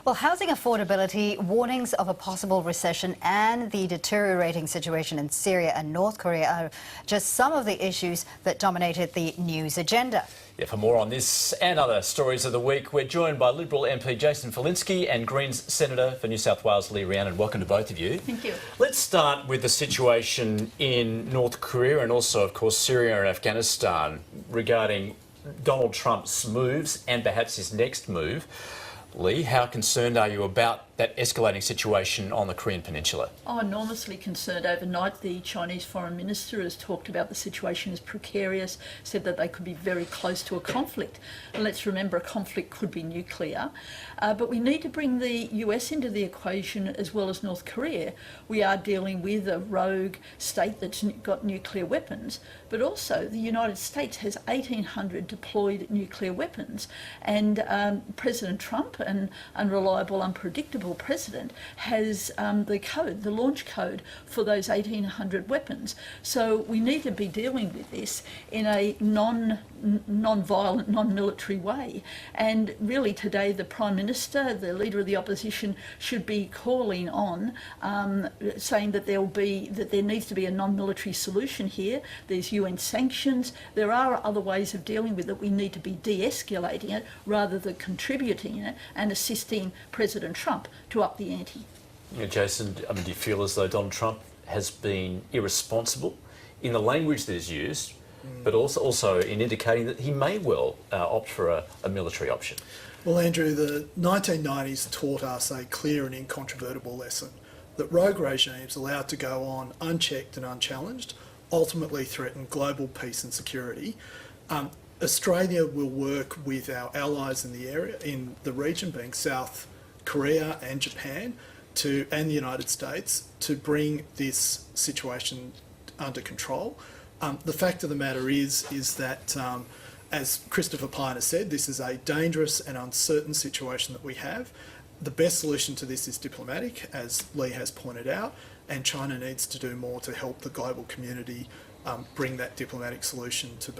Well, housing affordability, warnings of a possible recession and the deteriorating situation in Syria and North Korea are just some of the issues that dominated the news agenda. Yeah, for more on this and other stories of the week, we're joined by Liberal MP Jason Falinski and Greens Senator for New South Wales Lee Rhiannon. Welcome to both of you. Thank you. Let's start with the situation in North Korea and also, of course, Syria and Afghanistan regarding Donald Trump's moves and perhaps his next move. Lee, how concerned are you about that escalating situation on the Korean Peninsula? Oh, enormously concerned. Overnight, the Chinese Foreign Minister has talked about the situation as precarious, said that they could be very close to a conflict. And let's remember, a conflict could be nuclear. But we need to bring the US into the equation as well as North Korea. We are dealing with a rogue state that's got nuclear weapons, but also the United States has 1,800 deployed nuclear weapons. And President Trump, an unreliable, unpredictable president, has the launch code for those 1,800 weapons. So we need to be dealing with this in a non-violent, non-military way. And really today the Prime Minister, the Leader of the Opposition, should be calling on, saying that there needs to be a non-military solution here. There's UN sanctions. There are other ways of dealing with it. We need to be de-escalating it rather than contributing it and assisting President Trump to up the ante. Yeah, Jason, do you feel as though Donald Trump has been irresponsible in the language that is used, but also in indicating that he may well opt for a military option? Well, Andrew, the 1990s taught us a clear and incontrovertible lesson that rogue regimes allowed to go on unchecked and unchallenged ultimately threaten global peace and security. Australia will work with our allies in the area, in the region, being South Korea and Japan, and the United States, to bring this situation under control. The fact of the matter is that, as Christopher Pine has said, this is a dangerous and uncertain situation that we have. The best solution to this is diplomatic, as Lee has pointed out, and China needs to do more to help the global community bring that diplomatic solution to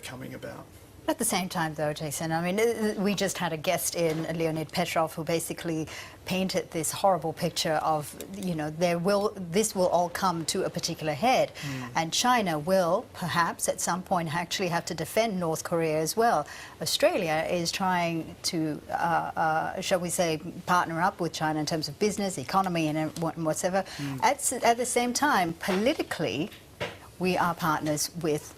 coming about. At the same time, though, Jason, I mean, we just had a guest in, Leonid Petrov, who basically painted this horrible picture of, this will all come to a particular head. And China will, perhaps, at some point, actually have to defend North Korea as well. Australia is trying to, shall we say, partner up with China in terms of business, economy, and whatever. At the same time, politically, we are partners with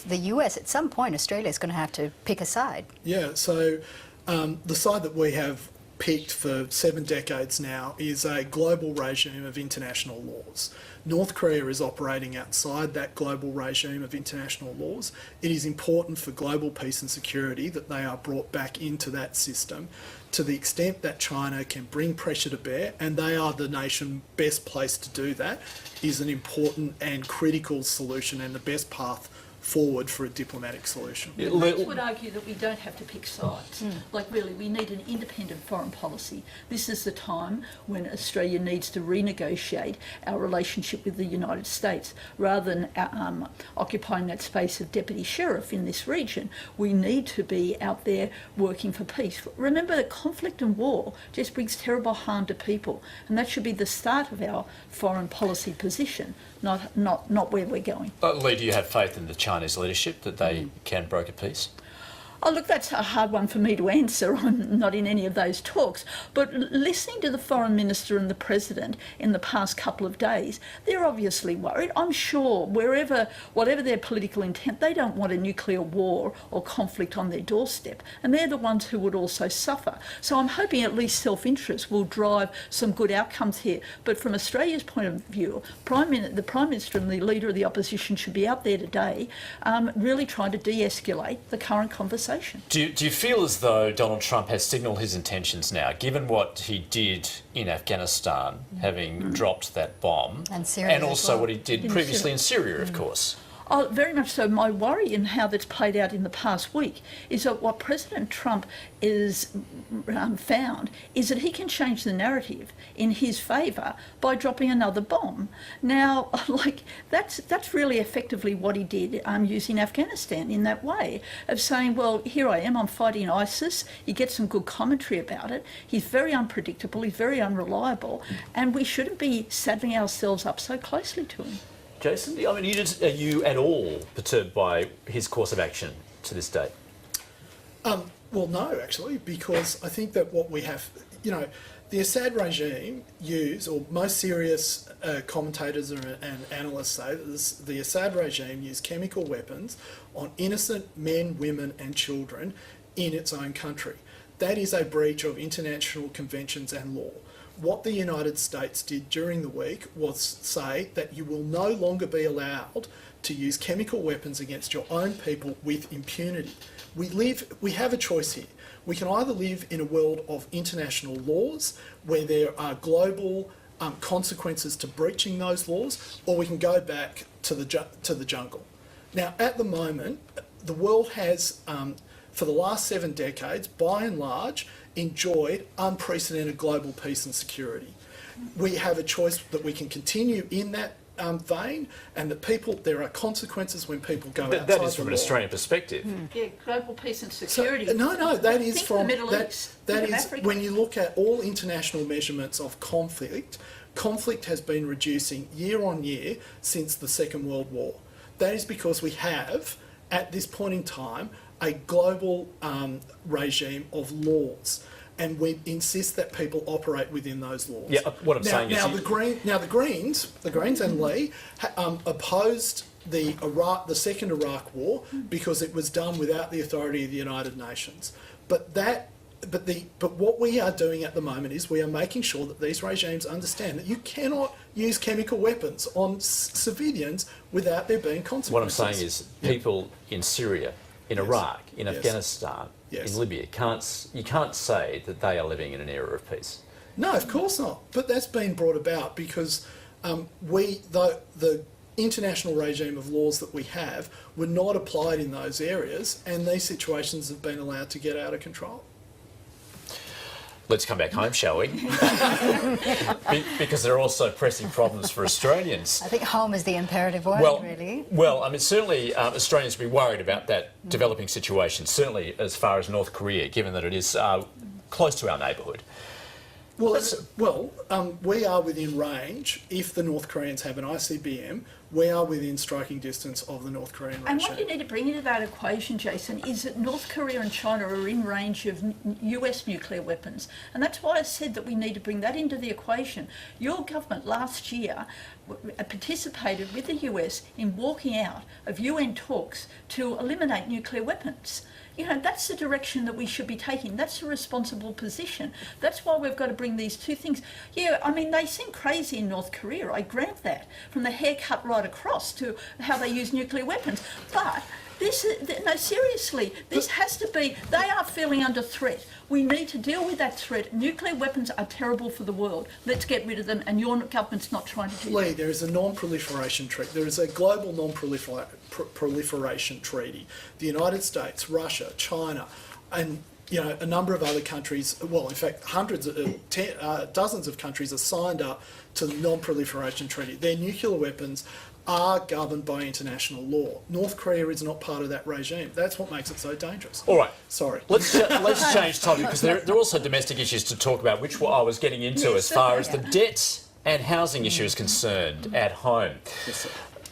the US. At some point, Australia is going to have to pick a side. Yeah, so the side that we have picked for 7 decades now is a global regime of international laws. North Korea is operating outside that global regime of international laws. It is important for global peace and security that they are brought back into that system. To the extent that China can bring pressure to bear, and they are the nation best placed to do that, is an important and critical solution and the best path forward for a diplomatic solution. I would argue that we don't have to pick sides. Like, really, we need an independent foreign policy. This is the time when Australia needs to renegotiate our relationship with the United States. Rather than occupying that space of deputy sheriff in this region, we need to be out there working for peace. Remember that conflict and war just brings terrible harm to people, and that should be the start of our foreign policy position, not where we're going. Lee, do you have faith in the Chinese leadership that they can broker peace? Oh, look, that's a hard one for me to answer. I'm not in any of those talks. But listening to the Foreign Minister and the President in the past couple of days, they're obviously worried. I'm sure whatever their political intent, they don't want a nuclear war or conflict on their doorstep. And they're the ones who would also suffer. So I'm hoping at least self-interest will drive some good outcomes here. But from Australia's point of view, the Prime Minister and the Leader of the Opposition should be out there today really trying to de-escalate the current conversation. Do you feel as though Donald Trump has signalled his intentions now, given what he did in Afghanistan, having dropped that bomb, and Syria and also well. what he did previously in Syria, of course? Oh, very much so. My worry in how that's played out in the past week is that what President Trump is found is that he can change the narrative in his favour by dropping another bomb. Now, like that's really effectively what he did using Afghanistan in that way of saying, well, here I am, I'm fighting ISIS. You get some good commentary about it. He's very unpredictable. He's very unreliable, and we shouldn't be saddling ourselves up so closely to him. Jason, I mean, are you at all perturbed by his course of action to this date? Well, no, actually, because I think that what we have, the Assad regime or most serious commentators and analysts say that the Assad regime used chemical weapons on innocent men, women and children in its own country. That is a breach of international conventions and law. What the United States did during the week was say that you will no longer be allowed to use chemical weapons against your own people with impunity. We have a choice here. We can either live in a world of international laws where there are global consequences to breaching those laws, or we can go back to the jungle. Now, at the moment, the world has, for the last 7 decades, by and large, enjoyed unprecedented global peace and security. We have a choice that we can continue in that vein, and that there are consequences when people go outside That is from the an law. Australian perspective. Yeah, global peace and security. That is Think from the Middle that. East. That Think of is Africa. when you look at all international measurements of conflict. Conflict has been reducing year on year since the Second World War. That is because we have, at this point in time, a global regime of laws, and we insist that people operate within those laws. Yeah, what I'm saying is... the Greens and Lee opposed the second Iraq War because it was done without the authority of the United Nations. But what we are doing at the moment is we are making sure that these regimes understand that you cannot use chemical weapons on civilians without there being consequences. What I'm saying is people in Syria, in Iraq, in Afghanistan, in Libya, you can't say that they are living in an era of peace. No, of course not. But that's been brought about because the international regime of laws that we have were not applied in those areas, and these situations have been allowed to get out of control. Let's come back home, shall we? Because there are also pressing problems for Australians. I think home is the imperative word, really. Well, I mean, certainly Australians will be worried about that developing situation, certainly as far as North Korea, given that it is close to our neighbourhood. We are within range. If the North Koreans have an ICBM, we are within striking distance of the North Korean regime. And what you need to bring into that equation, Jason, is that North Korea and China are in range of US nuclear weapons. And that's why I said that we need to bring that into the equation. Your government last year participated with the US in walking out of UN talks to eliminate nuclear weapons. That's the direction that we should be taking. That's a responsible position. That's why we've got to bring these two things. Yeah, I mean, they seem crazy in North Korea, I grant that, from the haircut right across to how they use nuclear weapons. But seriously, this has to be, they are feeling under threat. We need to deal with that threat. Nuclear weapons are terrible for the world. Let's get rid of them, and your government's not trying to do that. Lee, there is a non-proliferation treaty. There is a global non-proliferation treaty. The United States, Russia, China, and a number of other countries, well, in fact, dozens of countries are signed up to the non-proliferation treaty. Their nuclear weapons are governed by international law. North Korea is not part of that regime. That's what makes it so dangerous. All right. Sorry. Let's change topic, because there are also domestic issues to talk about, which I was getting into as far as the debt and housing issue is concerned at home. Yes, sir.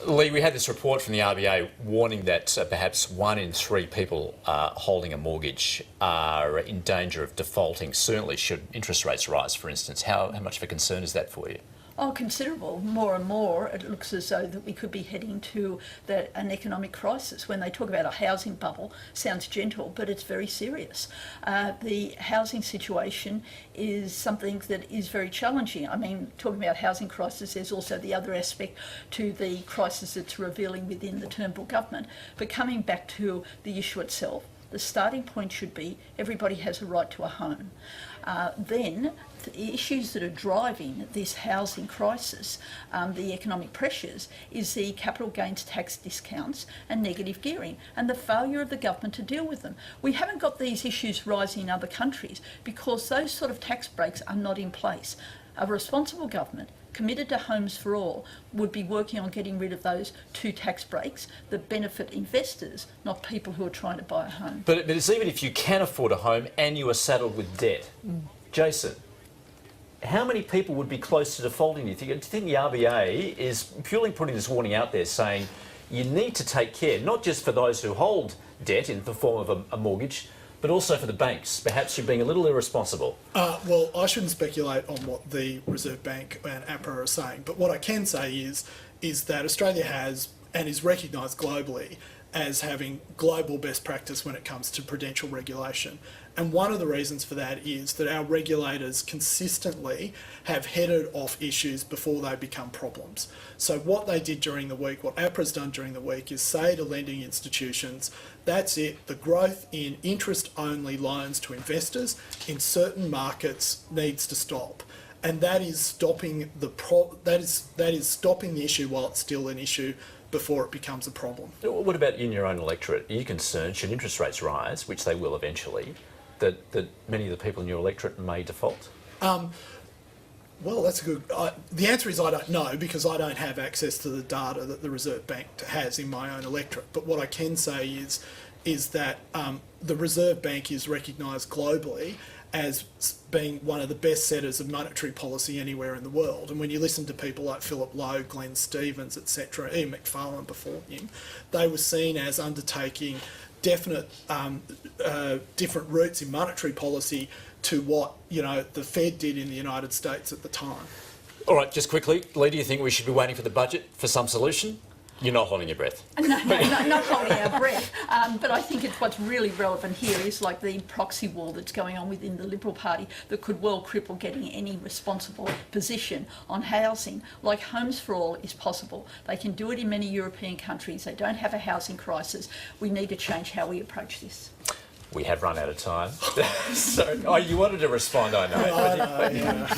Lee, we had this report from the RBA warning that perhaps 1 in 3 people holding a mortgage are in danger of defaulting, certainly should interest rates rise, for instance. How much of a concern is that for you? Oh, considerable. More and more, it looks as though that we could be heading to an economic crisis. When they talk about a housing bubble, sounds gentle, but it's very serious. The housing situation is something that is very challenging. I mean, talking about housing crisis, there's also the other aspect to the crisis that's revealing within the Turnbull government. But coming back to the issue itself, The starting point should be everybody has a right to a home. Then the issues that are driving this housing crisis, the economic pressures, is the capital gains tax discounts and negative gearing and the failure of the government to deal with them. We haven't got these issues rising in other countries because those sort of tax breaks are not in place. A responsible government committed to Homes for All would be working on getting rid of those two tax breaks that benefit investors, not people who are trying to buy a home. But it's even if you can afford a home and you are saddled with debt. Jason, how many people would be close to defaulting, do you think? Do you think the RBA is purely putting this warning out there saying you need to take care, not just for those who hold debt in the form of a mortgage, but also for the banks? Perhaps you're being a little irresponsible. Well, I shouldn't speculate on what the Reserve Bank and APRA are saying, but what I can say is that Australia has and is recognised globally as having global best practice when it comes to prudential regulation. And one of the reasons for that is that our regulators consistently have headed off issues before they become problems. So what they did during the week, what APRA's done during the week, is say to lending institutions, that's it, the growth in interest-only loans to investors in certain markets needs to stop. And that is stopping stopping the issue while it's still an issue before it becomes a problem. What about in your own electorate? Are you concerned, should interest rates rise, which they will eventually, that many of the people in your electorate may default? Well, that's a good... the answer is I don't know, because I don't have access to the data that the Reserve Bank has in my own electorate. But what I can say is that the Reserve Bank is recognised globally as being one of the best setters of monetary policy anywhere in the world. And when you listen to people like Philip Lowe, Glenn Stevens, etc., Ian Macfarlane before him, they were seen as undertaking definite different routes in monetary policy to what, you know, the Fed did in the United States at the time. All right, just quickly, Lee, do you think we should be waiting for the budget for some solution? You're not holding your breath. No, not holding our breath. But I think what's really relevant here is like the proxy war that's going on within the Liberal Party that could well cripple getting any responsible position on housing. Like Homes for All is possible. They can do it in many European countries. They don't have a housing crisis. We need to change how we approach this. We have run out of time. So, you wanted to respond, I know. Yeah.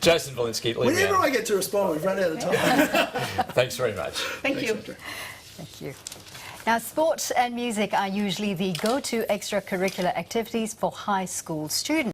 Jason Falinski, Lee Whenever Rhiannon. I get to respond, we've run out of time. Thanks very much. Thank you. Thank you. Now, sport and music are usually the go-to extracurricular activities for high school students.